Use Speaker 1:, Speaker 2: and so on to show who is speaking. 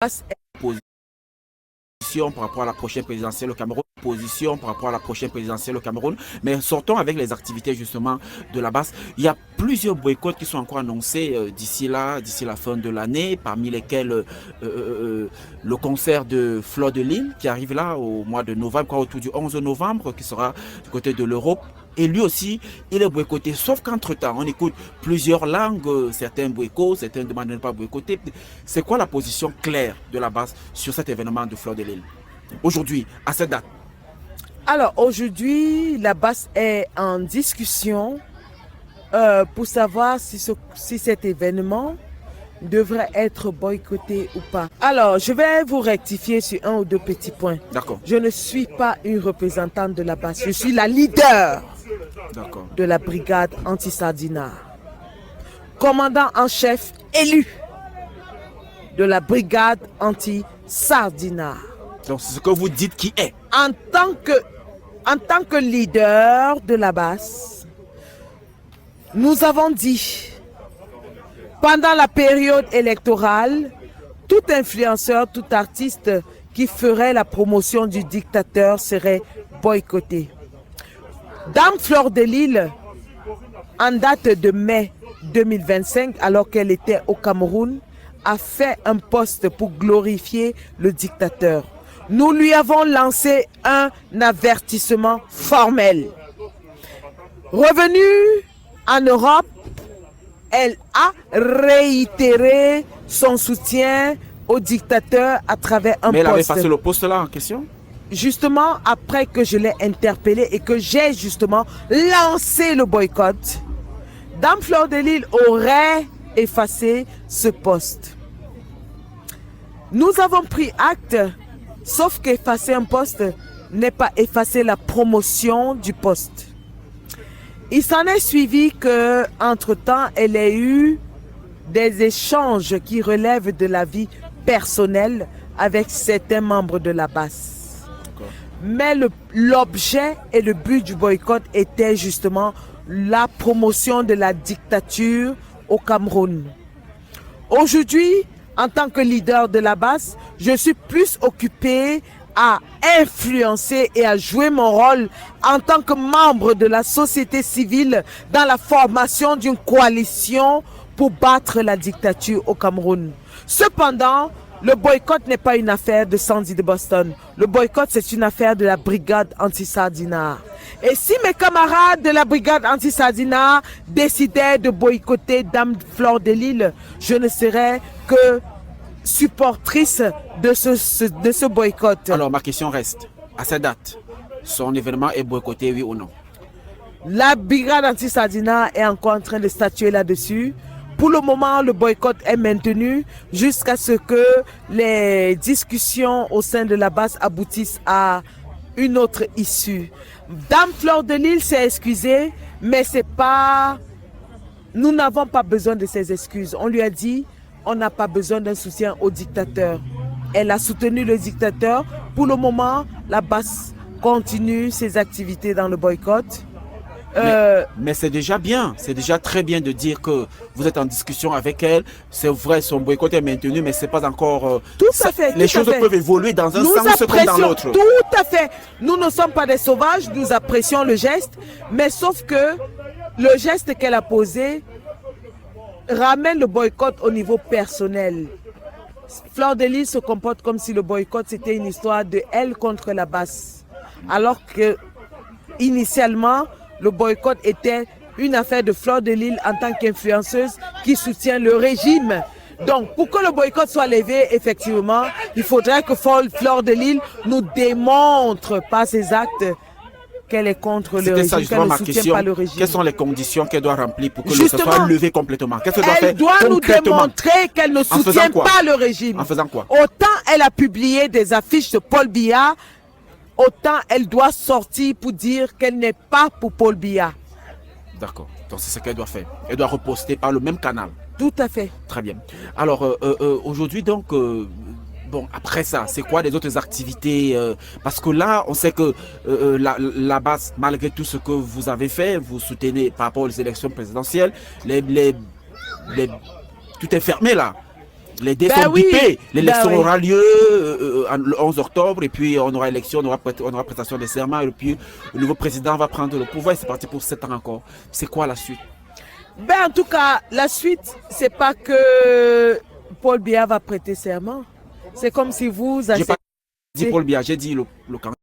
Speaker 1: par rapport à la prochaine présidentielle au Cameroun, position par rapport à la prochaine présidentielle au Cameroun, mais sortons avec les activités justement de la base. Il y a plusieurs boycotts qui sont encore annoncés d'ici la fin de l'année, parmi lesquels le concert de Fleur de Lille qui arrive là au mois de novembre, autour du 11 novembre, qui sera du côté de l'Europe. Et lui aussi, il est boycotté. Sauf qu'entre-temps, on écoute plusieurs langues, certains boycottent, certains demandent de ne pas boycotter. C'est quoi la position claire de la base sur cet événement de Fleur de Lille aujourd'hui, à cette date?
Speaker 2: Alors aujourd'hui, la base est en discussion pour savoir si cet événement devrait être boycotté ou pas. Alors, je vais vous rectifier sur un ou deux petits points.
Speaker 1: D'accord.
Speaker 2: Je ne suis pas une représentante de la base. Je suis la leader de la brigade anti-Sardinat. Commandant en chef élu de la brigade anti-Sardinat.
Speaker 1: Donc, c'est ce que vous dites qui est.
Speaker 2: En tant que leader de la base, nous avons dit, pendant la période électorale, tout influenceur, tout artiste qui ferait la promotion du dictateur serait boycotté. Dame Fleur de Lille, en date de mai 2025, alors qu'elle était au Cameroun, a fait un post pour glorifier le dictateur. Nous lui avons lancé un avertissement formel. Revenue en Europe, elle a réitéré son soutien au dictateur à travers un post.
Speaker 1: Mais elle avait passé le post là en question?
Speaker 2: Justement, après que je l'ai interpellé et que j'ai justement lancé le boycott, Dame Fleur de Lille aurait effacé ce post. Nous avons pris acte, sauf qu'effacer un post n'est pas effacer la promotion du post. Il s'en est suivi que, entre-temps, elle ait eu des échanges qui relèvent de la vie personnelle avec certains membres de la base. Mais l'objet et le but du boycott était justement la promotion de la dictature au Cameroun. Aujourd'hui, en tant que leader de la base, je suis plus occupée à influencer et à jouer mon rôle en tant que membre de la société civile dans la formation d'une coalition pour battre la dictature au Cameroun. Cependant, le boycott n'est pas une affaire de Sandy de Boston. Le boycott, c'est une affaire de la brigade anti-Sardinat. Et si mes camarades de la brigade anti-Sardinat décidaient de boycotter Dame Fleur de Lille, je ne serais que supportrice de ce boycott.
Speaker 1: Alors ma question reste, à cette date, son événement est boycotté, oui ou non?
Speaker 2: La brigade anti-Sardinat est encore en train de statuer là-dessus. Pour le moment, le boycott est maintenu jusqu'à ce que les discussions au sein de la base aboutissent à une autre issue. Dame Fleur de Lille s'est excusée, mais c'est pas... Nous n'avons pas besoin de ses excuses. On lui a dit, on n'a pas besoin d'un soutien au dictateur. Elle a soutenu le dictateur. Pour le moment, la base continue ses activités dans le boycott.
Speaker 1: Mais c'est déjà bien, c'est déjà très bien de dire que vous êtes en discussion avec elle. C'est vrai, son boycott est maintenu, mais c'est pas encore...
Speaker 2: tout à fait.
Speaker 1: Les choses peuvent évoluer dans un sens comme dans l'autre.
Speaker 2: Tout à fait. Nous ne sommes pas des sauvages, nous apprécions le geste, mais sauf que le geste qu'elle a posé ramène le boycott au niveau personnel. Fleur de Lille se comporte comme si le boycott c'était une histoire de elle contre la base. Alors que, initialement, le boycott était une affaire de Fleur de Lille en tant qu'influenceuse qui soutient le régime. Donc, pour que le boycott soit levé, effectivement, il faudrait que Fleur de Lille nous démontre par ses actes qu'elle est contre le régime, qu'elle ne soutient pas le régime.
Speaker 1: Quelles sont les conditions qu'elle doit remplir pour que ce soit levé complètement? Qu'est-ce qu'elle doit faire?
Speaker 2: Elle doit nous démontrer qu'elle ne soutient pas le régime.
Speaker 1: En faisant quoi?
Speaker 2: Autant elle a publié des affiches de Paul Biya, autant elle doit sortir pour dire qu'elle n'est pas pour Paul Biya.
Speaker 1: D'accord. Donc c'est ce qu'elle doit faire. Elle doit reposter par le même canal.
Speaker 2: Tout à fait.
Speaker 1: Très bien. Alors aujourd'hui donc, bon après ça, c'est quoi les autres activités? Parce que là, on sait que la base, malgré tout ce que vous avez fait, vous soutenez par rapport aux élections présidentielles, tout est fermé là. Les dés sont
Speaker 2: oui.
Speaker 1: bipés. L'élection
Speaker 2: oui.
Speaker 1: aura lieu le 11 octobre et puis on aura élection, on aura prestation de serment et puis le nouveau président va prendre le pouvoir et c'est parti pour 7 ans encore. C'est quoi la suite?
Speaker 2: En tout cas, la suite, c'est pas que Paul Biya va prêter serment. C'est comme si vous
Speaker 1: J'ai pas dit Paul Biya, j'ai dit le candidat.